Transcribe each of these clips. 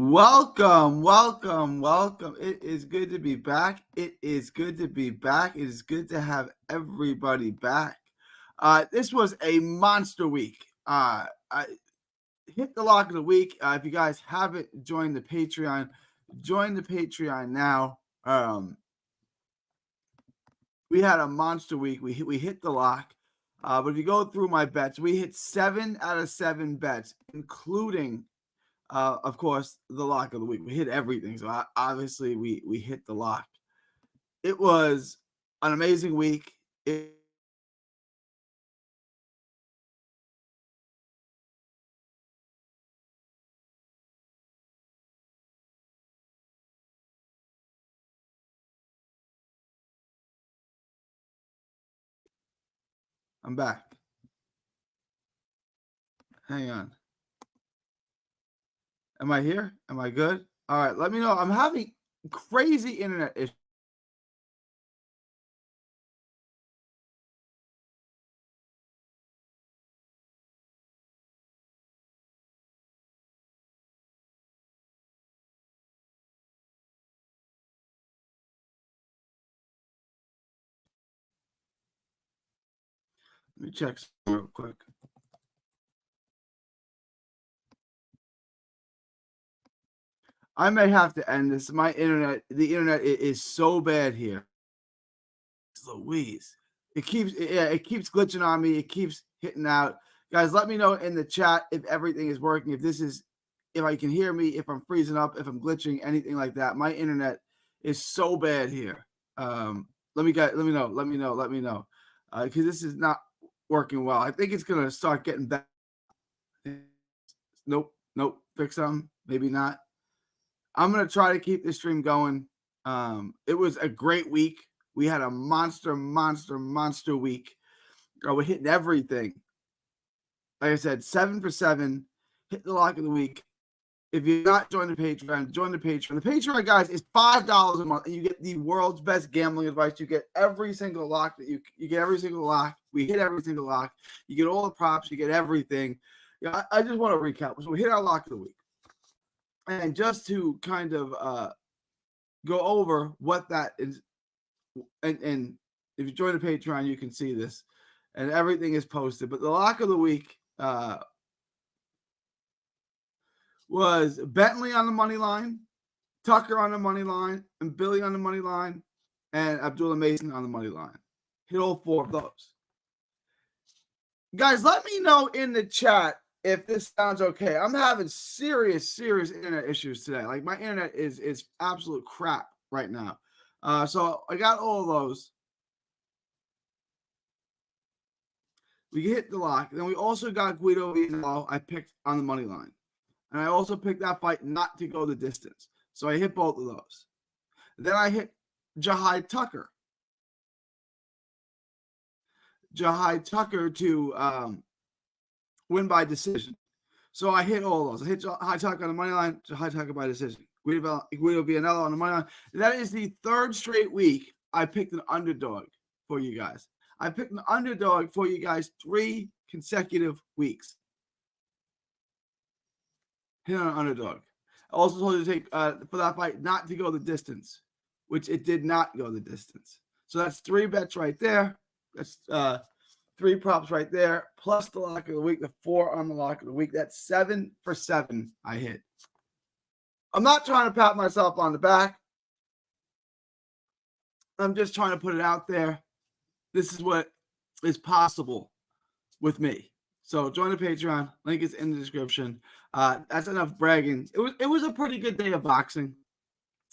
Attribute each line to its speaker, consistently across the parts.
Speaker 1: Welcome, welcome, welcome. It is good to be back. It is good to be back. It is good to have everybody back. This was a monster week. I hit the lock of the week. If you guys haven't joined the Patreon, join the Patreon now. We had a monster week. We hit the lock. But if you go through my bets, we hit 7 out of 7 bets, including of course, the lock of the week. We hit everything. So obviously we hit the lock. It was an amazing week. I'm back. Hang on. Am I here? Am I good? All right. Let me know. I'm having crazy internet issues. Let me check real quick. I may have to end this. The internet is so bad here. Louise. It keeps glitching on me. It keeps hitting out. Guys, let me know in the chat if everything is working. If I can hear me, if I'm freezing up, if I'm glitching, anything like that. My internet is so bad here. Let me know. Because this is not working well. I think it's gonna start getting better. Nope. Fix them. Maybe not. I'm gonna try to keep this stream going. It was a great week. We had a monster week. We're hitting everything. Like I said, 7 for 7. Hit the lock of the week. If you're not joining the Patreon, join the Patreon. The Patreon, guys, is $5 a month, and you get the world's best gambling advice. You get every single lock that you get every single lock. We hit every single lock. You get all the props. You get everything. Yeah, I just want to recap. So we hit our lock of the week, and just to kind of go over what that is, and if you join the Patreon, you can see this, and everything is posted. But the lock of the week was Bentley on the money line, Tucker on the money line, and Billy on the money line, and Abdullah Mason on the money line. Hit all 4 of those. Guys, let me know in the chat if this sounds okay. I'm having serious internet issues today. Like, my internet is absolute crap right now. So I got all of those. We hit the lock. Then we also got Guido Vianello. I picked on the money line. And I also picked that fight not to go the distance. So I hit both of those. Then I hit Jahai Tucker. Jahai Tucker to win by decision. So I hit all those. I hit Jahai Tucker on the money line, Jahai Tucker by decision. Guido Vianello on the money line. That is the 3rd straight week I picked an underdog for you guys. I picked an underdog for you guys 3 consecutive weeks. Hit on an underdog. I also told you to take for that fight not to go the distance, which it did not go the distance. So that's 3 bets right there. That's 3 props right there, plus the lock of the week, the 4 on the lock of the week. That's 7 for 7 I hit. I'm not trying to pat myself on the back. I'm just trying to put it out there. This is what is possible with me. So join the Patreon. Link is in the description. That's enough bragging. It was a pretty good day of boxing.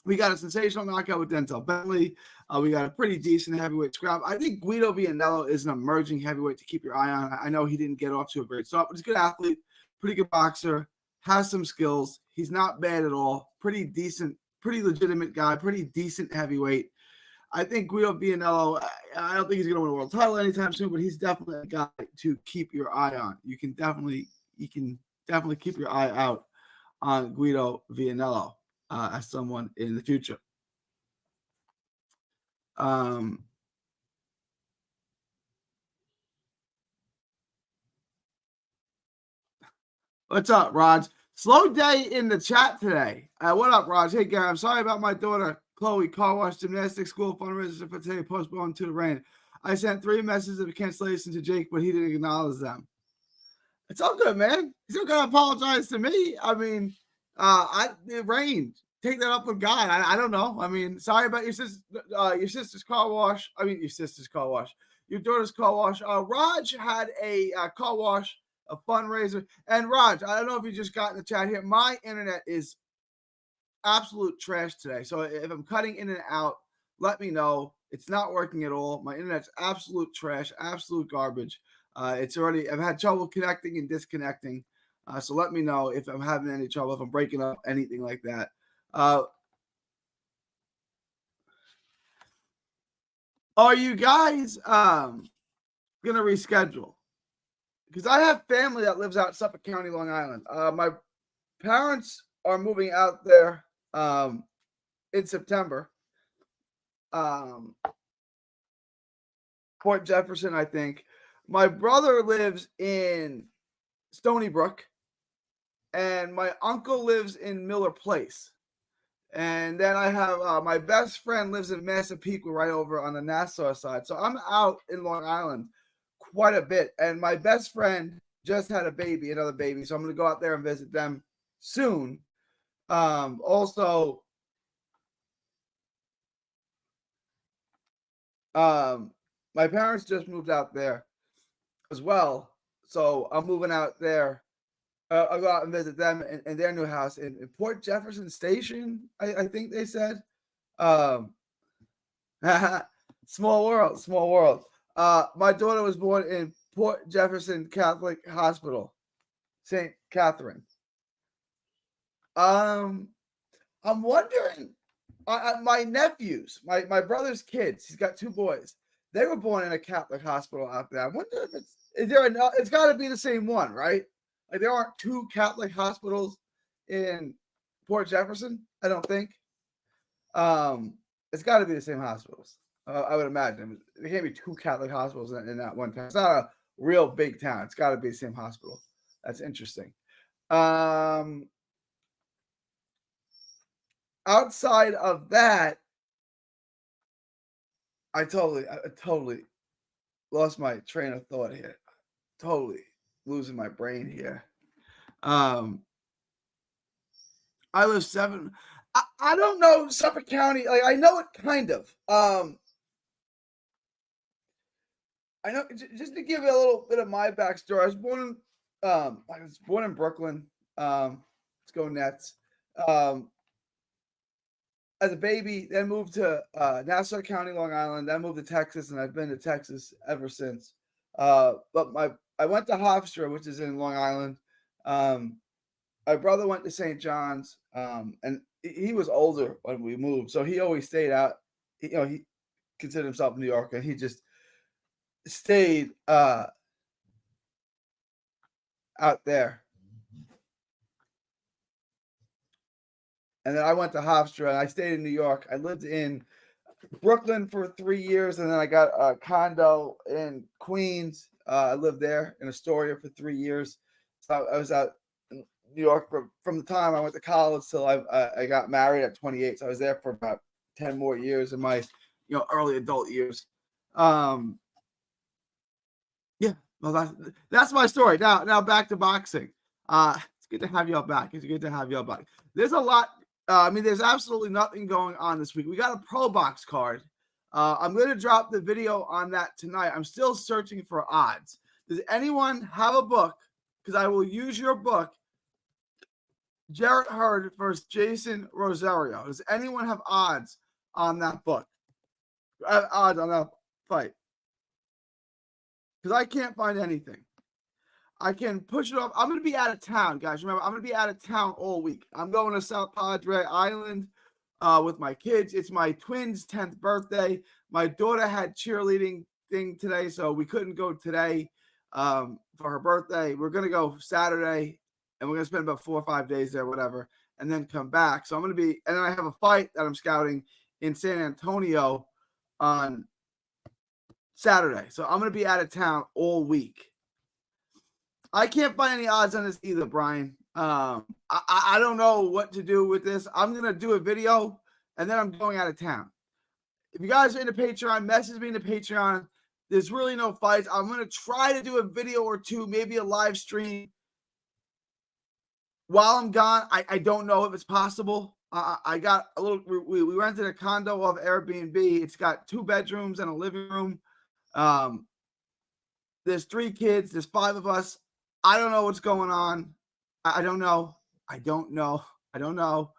Speaker 1: We got a sensational knockout with Denzel Bentley. We got a pretty decent heavyweight scrap. I think Guido Vianello is an emerging heavyweight to keep your eye on. I know he didn't get off to a great start, but he's a good athlete, pretty good boxer, has some skills. He's not bad at all. Pretty decent, pretty legitimate guy, pretty decent heavyweight. I think Guido Vianello, I don't think he's going to win a world title anytime soon, but he's definitely a guy to keep your eye on. You can definitely keep your eye out on Guido Vianello as someone in the future. What's up, Rod? Slow day in the chat today. What up, Raj? Hey, Gary, I'm sorry about my daughter, Chloe, car wash gymnastics school fundraiser for today postponed to the rain. I sent 3 messages of cancellation to Jake, but he didn't acknowledge them. It's all good, man. He's not gonna apologize to me. I mean, it rained. Take that up with God. I don't know. I mean, sorry about your sister's car wash. I mean, your sister's car wash. Your daughter's car wash. Raj had a car wash, a fundraiser. And Raj, I don't know if you just got in the chat here. My internet is absolute trash today. So if I'm cutting in and out, let me know. It's not working at all. My internet's absolute trash, absolute garbage. I've had trouble connecting and disconnecting. So let me know if I'm having any trouble, if I'm breaking up, anything like that. Are you guys gonna reschedule? Because I have family that lives out Suffolk County, Long Island. My parents are moving out there in September. Port Jefferson, I think. My brother lives in Stony Brook, and my uncle lives in Miller Place. And then I have my best friend lives in Massapequa, right over on the Nassau side. So I'm out in Long Island quite a bit. And my best friend just had another baby. So I'm going to go out there and visit them soon. Also, my parents just moved out there as well. So I'm moving out there. I'll go out and visit them in their new house in Port Jefferson Station, I think they said. Small world. My daughter was born in Port Jefferson Catholic Hospital, St. Catherine. I'm wondering, my nephews, my brother's kids, he's got 2 boys. They were born in a Catholic hospital out there. I wonder if it's got to be the same one, right? Like there aren't 2 Catholic hospitals in Port Jefferson, I don't think. It's got to be the same hospitals. I would imagine there can't be 2 Catholic hospitals in that one town. It's not a real big town. It's got to be the same hospital. That's interesting. Outside of that, I totally lost my train of thought here. Totally losing my brain here. I live 7. I don't know Suffolk County. Like I know it kind of. I know just to give you a little bit of my backstory. I was born in Brooklyn. Let's go Nets. As a baby, then moved to Nassau County, Long Island. Then moved to Texas, and I've been to Texas ever since. But I went to Hofstra, which is in Long Island. My brother went to St. John's, and he was older when we moved, so he always stayed out. He considered himself a New Yorker, and he just stayed out there. And then I went to Hofstra, and I stayed in New York. I lived in Brooklyn for 3 years, and then I got a condo in Queens. I lived there in Astoria for 3 years. So I was out in New York from the time I went to college till I got married at 28. So I was there for about 10 more years in my early adult years. Yeah, well that's my story. Now back to boxing. It's good to have y'all back. There's a lot. There's absolutely nothing going on this week. We got a Pro Box card. I'm going to drop the video on that tonight. I'm still searching for odds. Does anyone have a book? Because I will use your book. Jarrett Hurd versus Jason Rosario. Does anyone have odds on that book? Odds on that fight? Because I can't find anything. I can push it off. I'm going to be out of town, guys. Remember, I'm going to be out of town all week. I'm going to South Padre Island with my kids. It's my twins' 10th birthday. My daughter had cheerleading thing today, so we couldn't go today for her birthday. We're going to go Saturday, and we're going to spend about 4 or 5 days there, whatever, and then come back. So I'm going to be – and then I have a fight that I'm scouting in San Antonio on Saturday. So I'm going to be out of town all week. I can't find any odds on this either, Brian. I don't know what to do with this. I'm gonna do a video and then I'm going out of town. If you guys are into Patreon, message me in the Patreon. There's really no fights. I'm gonna try to do a video or two, maybe a live stream while I'm gone. I don't know if it's possible. I got a little. We rented a condo off Airbnb. It's got 2 bedrooms and a living room. There's 3 kids. There's 5 of us. I don't know what's going on. I don't know. I don't know. I don't know.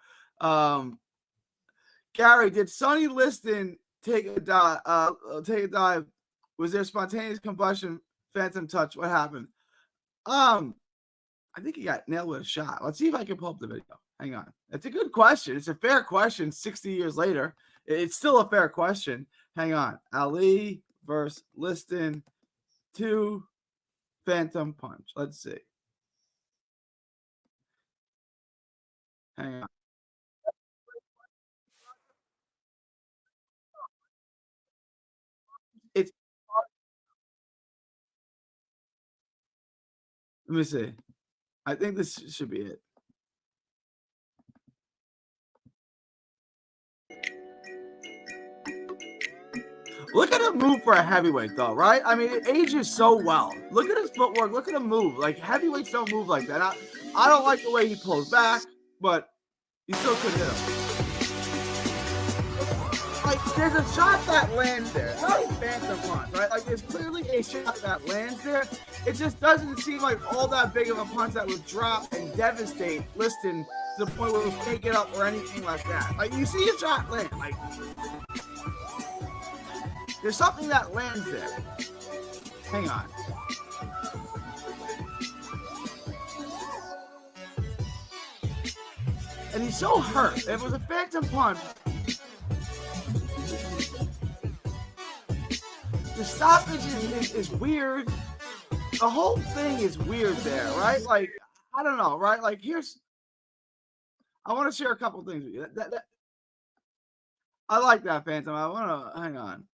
Speaker 1: Gary, did Sonny Liston take a dive? Was there spontaneous combustion, phantom touch? What happened? I think he got nailed with a shot. Let's see if I can pull up the video. Hang on. It's a good question. It's a fair question 60 years later. It's still a fair question. Hang on. Ali versus Liston 2 phantom punch. Let's see. Hang on. It's let me see. I think this should be it. Look at him move for a heavyweight, though, right? I mean, it ages so well. Look at his footwork. Look at him move. Like, heavyweights don't move like that. I don't like the way he pulls back, but he still could hit him. Like, there's a shot that lands there. It's not a phantom punch, right? Like, there's clearly a shot that lands there. It just doesn't seem like all that big of a punch that would drop and devastate Liston to the point where we can't get up or anything like that. Like, you see a shot land. Like, there's something that lands there. Hang on. And he's so hurt. If it was a phantom punch, the stoppage is weird. The whole thing is weird there, right? Like, I don't know, right? Like, I want to share a couple things with you. I like that phantom. I want to, hang on.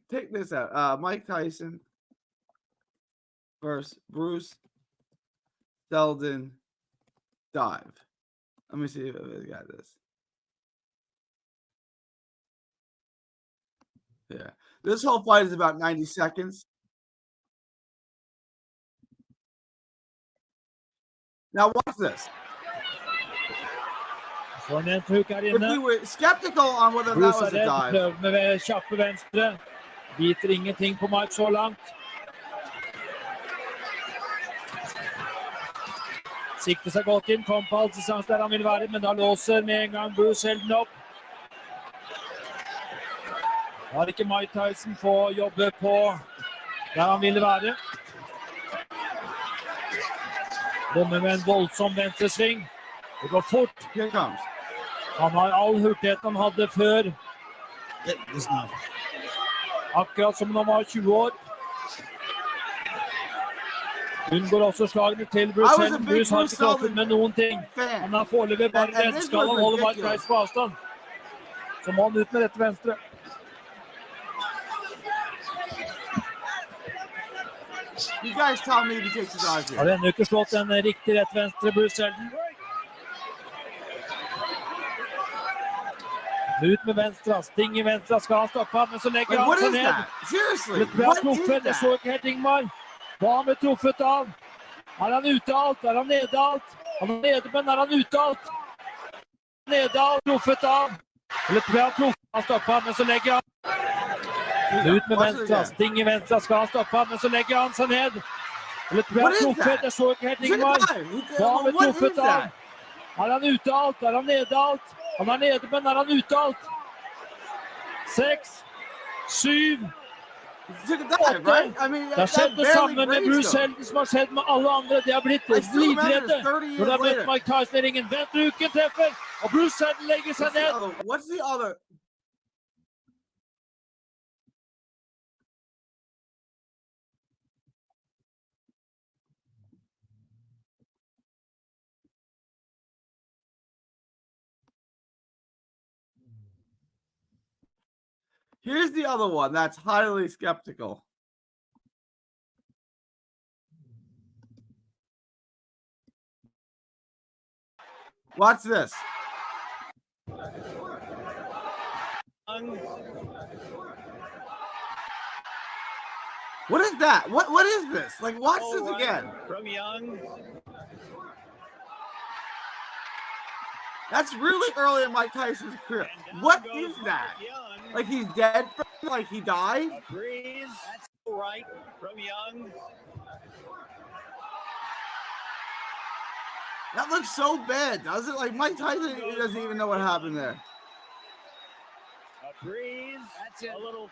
Speaker 1: Take this out. Mike Tyson versus Bruce Seldon dive. Let me see if I got this. Yeah. This whole fight is about 90 seconds. Now watch this. If we were skeptical on whether that was a dive.
Speaker 2: Prøver med kjappe venstre. Biter ingenting på Mike så langt. Sikter seg godt inn, kom på halvdistans der han vil være, men da låser med en gang Bruce Seldon opp. Har ikke Mike Tyson få jobbe på der han ville være. Bommer med en voldsom venstresving. Det går fort.
Speaker 1: Here comes.
Speaker 2: Han har all hurtigheten han hadde før. Akkurat som når han var 20 år. Hun går også slagene til Bruce Seldon. Bruce har ikke truffet med noen ting. Han har foreløpig bare renskall. Han holder Mike Tyson på avstand. Så må han ut med dette venstre.
Speaker 1: You guys tell me if he takes his eyes here.
Speaker 2: Har ennå ikke slått en riktig rett venstre, Bruce Seldon. Ut med venstre, sting i venstre, skal han stoppe ham, men så legger han seg ned.
Speaker 1: Seriously,
Speaker 2: what is that? Det så ikke helt Ingmar. Hva har vi truffet av? Er han ute alt? Er han nede alt? Han er nede, men er han ute alt? Nede alt, truffet av. Eller tror jeg han truffet, han stopper ham, men så legger han. Ut med venstre, sting i venstre, skal han stoppe ham, men så legger han seg ned. Eller tror jeg han truffet, det så ikke helt Ingmar. Hva har vi truffet av? Er han ute alt? Er han nede alt? Han er nede, men er han ute alt? 6, 7, 8. Det har skjedd det samme med Bruce Seldon som har skjedd med alle andre. De har blitt livredde når de har møtt Mike Tyson i ringen. Venstre uken treffer, og Bruce Seldon legger seg ned.
Speaker 1: What's the other? Here's the other one that's highly skeptical. Watch this. What is that? What is this? Like, watch this again.
Speaker 3: From Young.
Speaker 1: That's really early in Mike Tyson's career. What is that?
Speaker 3: Young.
Speaker 1: Like he's dead? Like he died?
Speaker 3: A breeze. That's right from Young.
Speaker 1: That looks so bad, does it? Like Mike Tyson doesn't even know what happened there.
Speaker 3: A breeze. That's it. A little.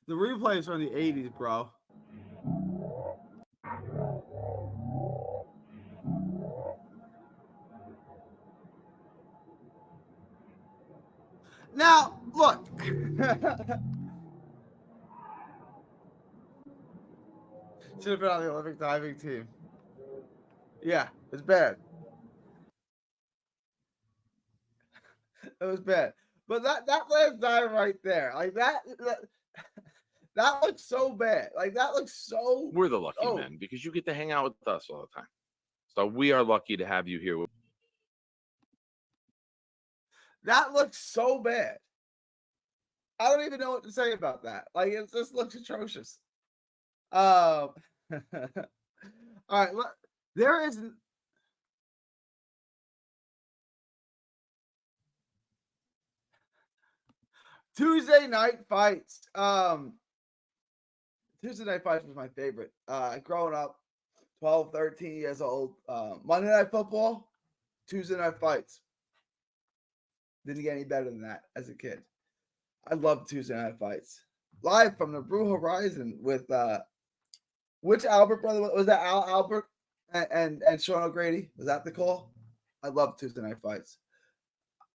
Speaker 1: The replay is from the 80s, bro. Now, look. Should have been on the Olympic diving team. Yeah, it's bad. It was bad. But that last dive right there, like that looks so bad. Like that looks so.
Speaker 4: We're the lucky men because you get to hang out with us all the time. So we are lucky to have you here.
Speaker 1: That looks so bad. I don't even know what to say about that. Like it just looks atrocious. All right, look, there is. Tuesday night fights. Tuesday night fights was my favorite. Growing up, 12, 13 years old. Monday Night Football, Tuesday night fights. Didn't get any better than that as a kid. I loved Tuesday night fights. Live from the Brew Horizon with which Albert brother was that? Albert and Sean O'Grady. Was that the call? I love Tuesday night fights.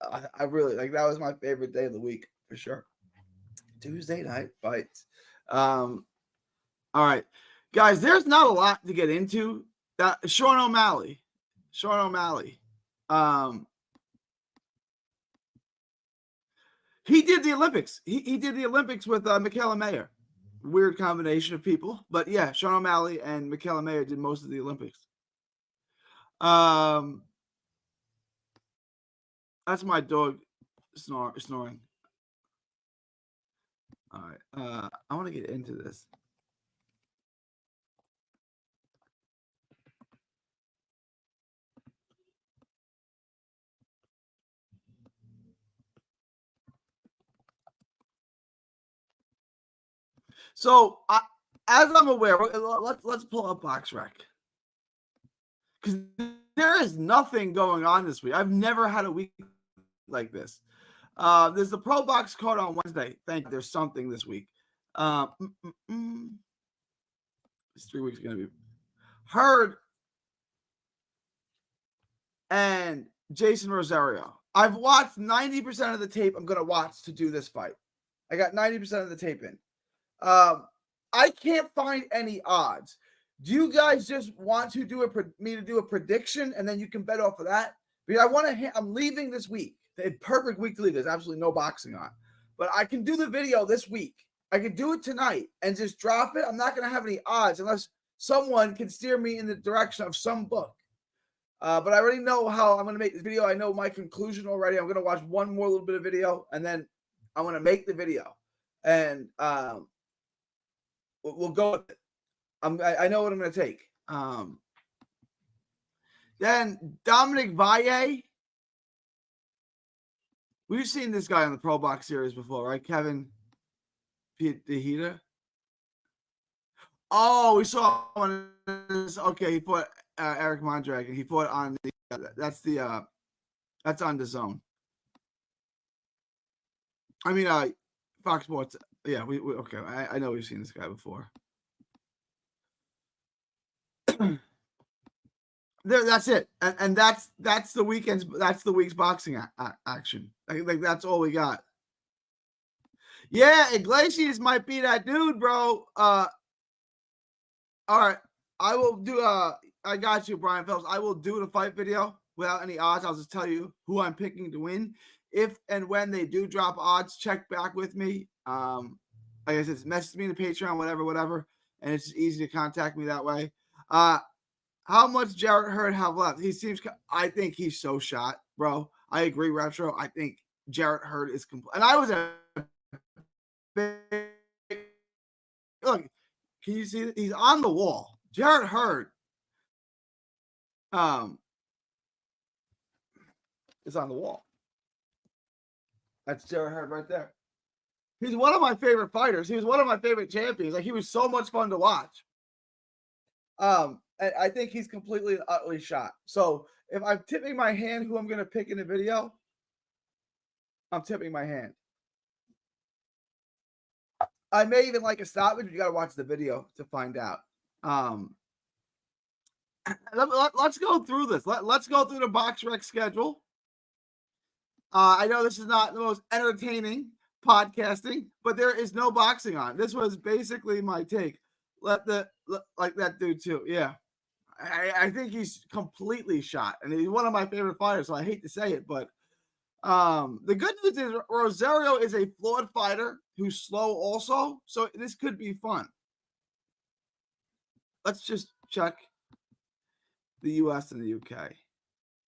Speaker 1: I really like that was my favorite day of the week for sure. Tuesday night fights. All right, guys. There's not a lot to get into. Sean O'Malley. He did the Olympics. He did the Olympics with Michaela Mayer. Weird combination of people, but yeah, Sean O'Malley and Michaela Mayer did most of the Olympics. That's my dog snoring. All right, I want to get into this. So, as I'm aware, let's pull up BoxRec because there is nothing going on this week. I've never had a week like this. There's the Pro Box card on Wednesday. Thank you. There's something this week. This 3 weeks going to be Hurd and Jason Rosario. I've watched 90% of the tape I'm going to watch to do this fight. I got 90% of the tape in. I can't find any odds. Do you guys just want to do me to do a prediction and then you can bet off of that? Because I'm leaving this week. The perfect week to leave. There's absolutely no boxing on. But I can do the video this week. I can do it tonight and just drop it. I'm not going to have any odds unless someone can steer me in the direction of some book. But I already know how I'm going to make this video. I know my conclusion already. I'm going to watch one more little bit of video and then I'm going to make the video. And we'll go with it. I know what I'm going to take. Then Dominic Valle. We've seen this guy on the Pro Box series before, right? Kevin Tejeda. Oh, we saw one. Okay, he fought Eric Mondragon. He fought on the. That's on the Zone. I mean, Fox Sports. Yeah, we okay. I know we've seen this guy before. That's it, and that's the weekend's. That's the week's boxing action. Like that's all we got. Yeah, Iglesias might be that dude, bro. All right, I will do. I got you, Brian Phelps. I will do the fight video without any odds. I'll just tell you who I'm picking to win. If and when they do drop odds, check back with me Like I said, message me in the Patreon, whatever, and it's just easy to contact me that way. How much Jarrett Hurd have left? I think he's so shot, bro. I agree, Retro. I think Jarrett Hurd is complete. And I was a big look. Can you see that? He's on the wall. Jarrett Hurd is on the wall. That's Jarrett Hurd right there. He's one of my favorite fighters. He was one of my favorite champions. Like, he was so much fun to watch. And I think he's completely and utterly shot. So if I'm tipping my hand who I'm going to pick in the video, I'm tipping my hand. I may even like a stoppage, but you got to watch the video to find out. Let's go through this. Let's go through the BoxRec schedule. I know this is not the most entertaining podcasting, but there is no boxing on. This was basically my take. Like that dude too. Yeah. I think he's completely shot, and he's one of my favorite fighters, so I hate to say it, but the good news is Rosario is a flawed fighter who's slow also, so this could be fun. Let's just check the US and the UK.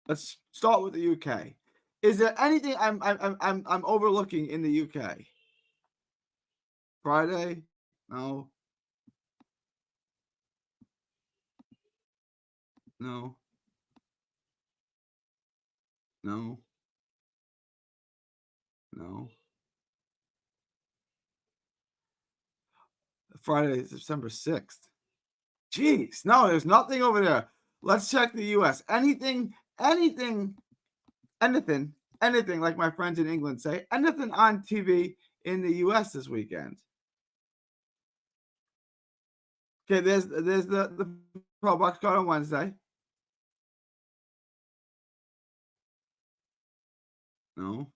Speaker 1: Let's start with the UK. Is there anything I'm overlooking in the UK? Friday? No. No. No. No. Friday is December 6th. Jeez. No, there's nothing over there. Let's check the US. Anything, like my friends in England say, anything on TV in the US this weekend. Okay, there's the Pro Box card on Wednesday. No.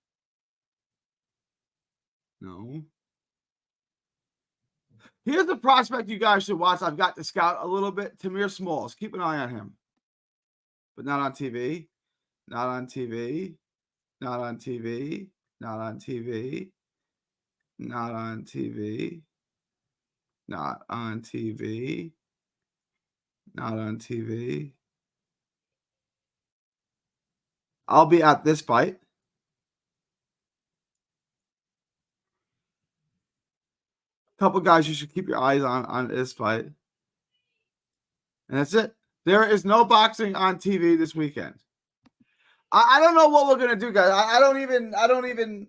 Speaker 1: No. Here's the prospect you guys should watch. I've got to scout a little bit. Tamir Smalls. Keep an eye on him. But not on TV. Not on TV. Not on TV. Not on TV. Not on TV. Not on TV. Not on TV. I'll be at this fight. Couple guys you should keep your eyes on this fight. And that's it. There is no boxing on TV this weekend. I don't know what we're gonna do, guys. I don't even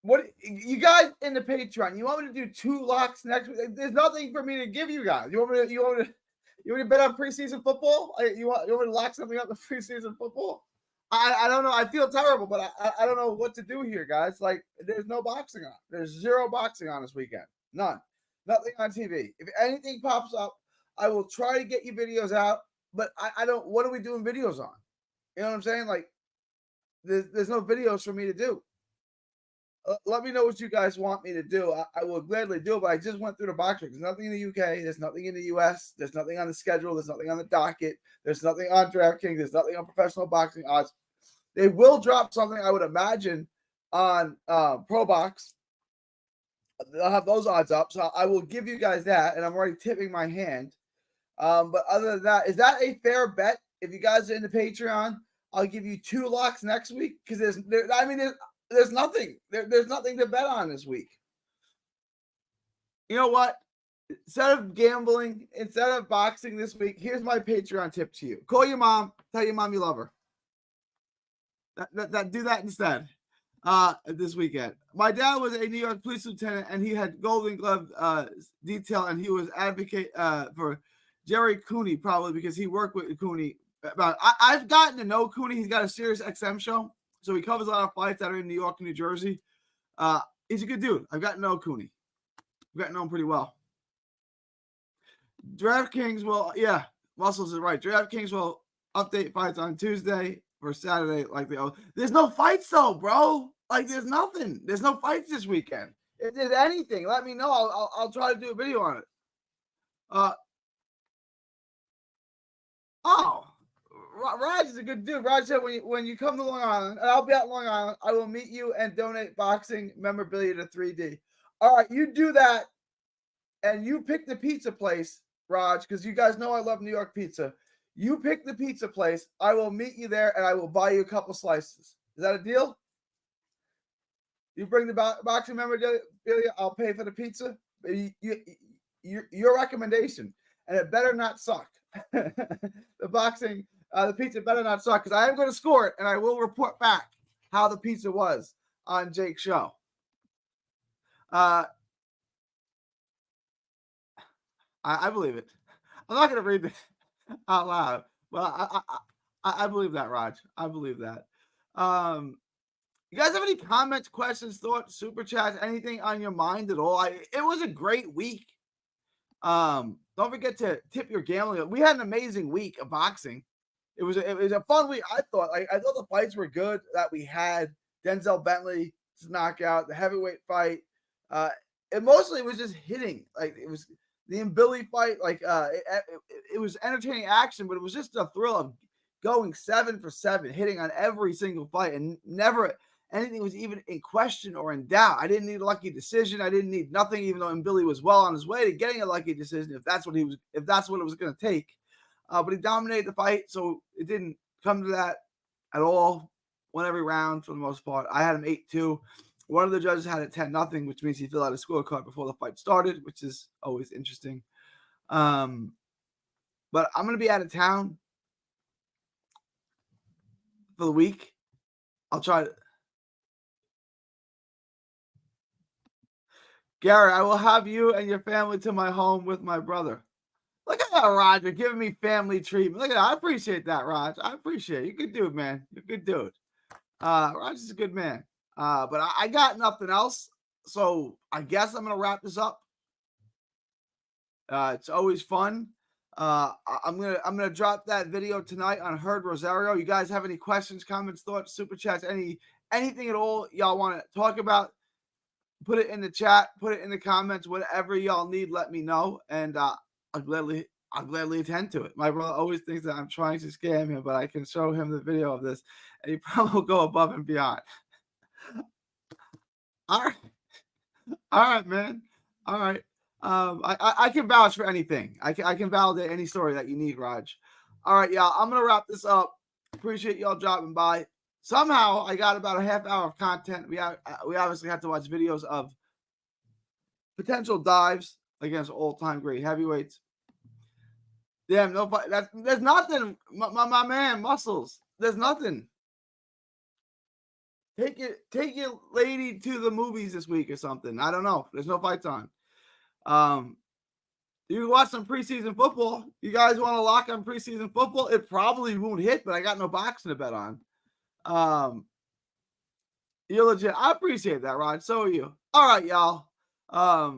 Speaker 1: what you guys in the Patreon, you want me to do 2 locks next week? There's nothing for me to give you guys. You want me to bet on preseason football? You want me to lock something up with preseason football? I don't know. I feel terrible, but I don't know what to do here, guys. Like, there's no boxing on. There's 0 boxing on this weekend. None. Nothing on TV. If anything pops up, I will try to get you videos out, but I don't. What are we doing videos on? You know what I'm saying? Like, there's no videos for me to do. Let me know what you guys want me to do. I will gladly do it, but I just went through the box. There's nothing in the UK. There's nothing in the US. There's nothing on the schedule. There's nothing on the docket. There's nothing on DraftKings. There's nothing on professional boxing odds. They will drop something, I would imagine, on Pro Box. They'll have those odds up, so I will give you guys that, and I'm already tipping my hand. But other than that, is that a fair bet? If you guys are in the Patreon, I'll give you 2 locks next week because there's nothing. There's nothing to bet on this week. You know what? Instead of gambling, instead of boxing this week, here's my Patreon tip to you: call your mom, tell your mom you love her. Do that instead. This weekend, my dad was a New York police lieutenant, and he had Golden Glove detail, and he was advocate for Jerry Cooney, probably because he worked with Cooney. I've gotten to know Cooney. He's got a Sirius XM show, so he covers a lot of fights that are in New York and New Jersey. He's a good dude. I've gotten to know Cooney. I've gotten to know him pretty well. DraftKings will, yeah, Muscles is right. DraftKings will update fights on Tuesday or Saturday, like there's no fights though, bro. Like, there's nothing. There's no fights this weekend. If there's anything, let me know. I'll try to do a video on it. Raj is a good dude. Raj said when you come to Long Island, and I'll be at Long Island, I will meet you and donate boxing memorabilia to 3D. All right, you do that, and you pick the pizza place, Raj, because you guys know I love New York pizza. You pick the pizza place. I will meet you there, and I will buy you a couple slices. Is that a deal? You bring the boxing memorabilia, I'll pay for the pizza. Your recommendation, and it better not suck. The pizza better not suck, because I am going to score it, and I will report back how the pizza was on Jake's show. I believe it. I'm not going to read it out loud, but I believe that, Raj. I believe that. You guys have any comments, questions, thoughts, super chats, anything on your mind at all? It was a great week. Don't forget to tip your gambling. We had an amazing week of boxing. It was a fun week. I thought the fights were good that we had. Denzel Bentley's knockout, the heavyweight fight. It mostly was just hitting. Like, it was the Billy fight. Like, it was entertaining action, but it was just a thrill of going 7 for 7, hitting on every single fight, and never anything was even in question or in doubt. I didn't need a lucky decision. I didn't need nothing, even though Billy was well on his way to getting a lucky decision, if that's what it was going to take. But he dominated the fight, so it didn't come to that at all. Won every round for the most part. I had him 8-2. One of the judges had it 10-0, which means he filled out a scorecard before the fight started, which is always interesting. But I'm going to be out of town for the week. I'll try to. Gary, I will have you and your family to my home with my brother. Look at that, Raj. You're giving me family treatment. Look at that. I appreciate that, Raj. I appreciate it. You're a good dude, man. You're a good dude. Raj is a good man. But I got nothing else. So I guess I'm going to wrap this up. It's always fun. I'm gonna drop that video tonight on Herd Rosario. You guys have any questions, comments, thoughts, super chats, anything at all y'all want to talk about? Put it in the chat, put it in the comments, whatever y'all need, let me know, and I'll gladly attend to it. My brother always thinks that I'm trying to scam him, but I can show him the video of this, and he probably will go above and beyond. All right, man. All right. I can vouch for anything. I can validate any story that you need, Raj. All right, y'all. I'm gonna wrap this up. Appreciate y'all dropping by. Somehow I got about a half hour of content. We obviously have to watch videos of potential dives against all-time great heavyweights. Damn, there's nothing. My man, Muscles. There's nothing. Take your lady to the movies this week or something. I don't know. There's no fights on. You can watch some preseason football. You guys want to lock on preseason football? It probably won't hit, but I got no boxing to bet on. You're legit. I appreciate that, Rod. So are you. All right, y'all. I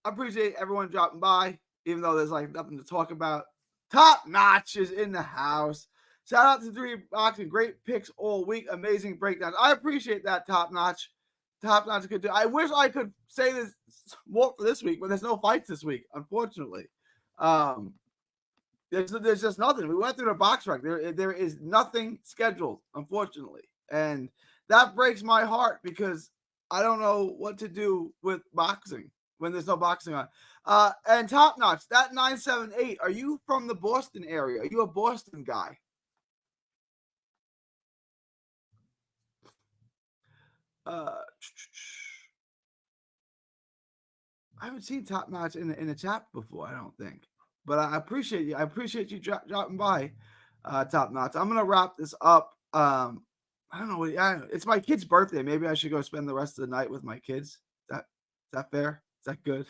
Speaker 1: appreciate everyone dropping by, even though there's like nothing to talk about. Top Notch is in the house. Shout out to 3 Boxing. Great picks all week. Amazing breakdowns. I appreciate that, Top Notch. Top Notch could do. I wish I could say this more for this week, but there's no fights this week, unfortunately. There's just nothing. We went through the box rec. There is nothing scheduled, unfortunately. And that breaks my heart because I don't know what to do with boxing when there's no boxing on. And Top Notch, that 978, are you from the Boston area? Are you a Boston guy? I haven't seen Top Notch in the chat before, I don't think. But I appreciate you. I appreciate you dropping by, Top Notch. I'm gonna wrap this up. I don't know. It's my kid's birthday. Maybe I should go spend the rest of the night with my kids. Is that fair? Is that good?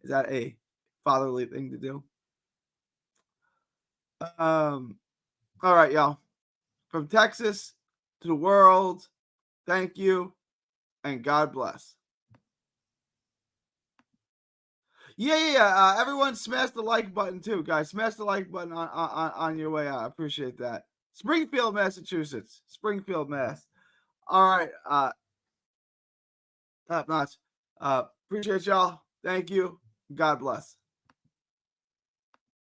Speaker 1: Is that a fatherly thing to do? All right, y'all. From Texas to the world, thank you, and God bless. Yeah. Everyone smash the like button too, guys. Smash the like button on your way out. I appreciate that. Springfield, Massachusetts. Springfield, Mass. All right. Top Notch. Appreciate y'all. Thank you. God bless.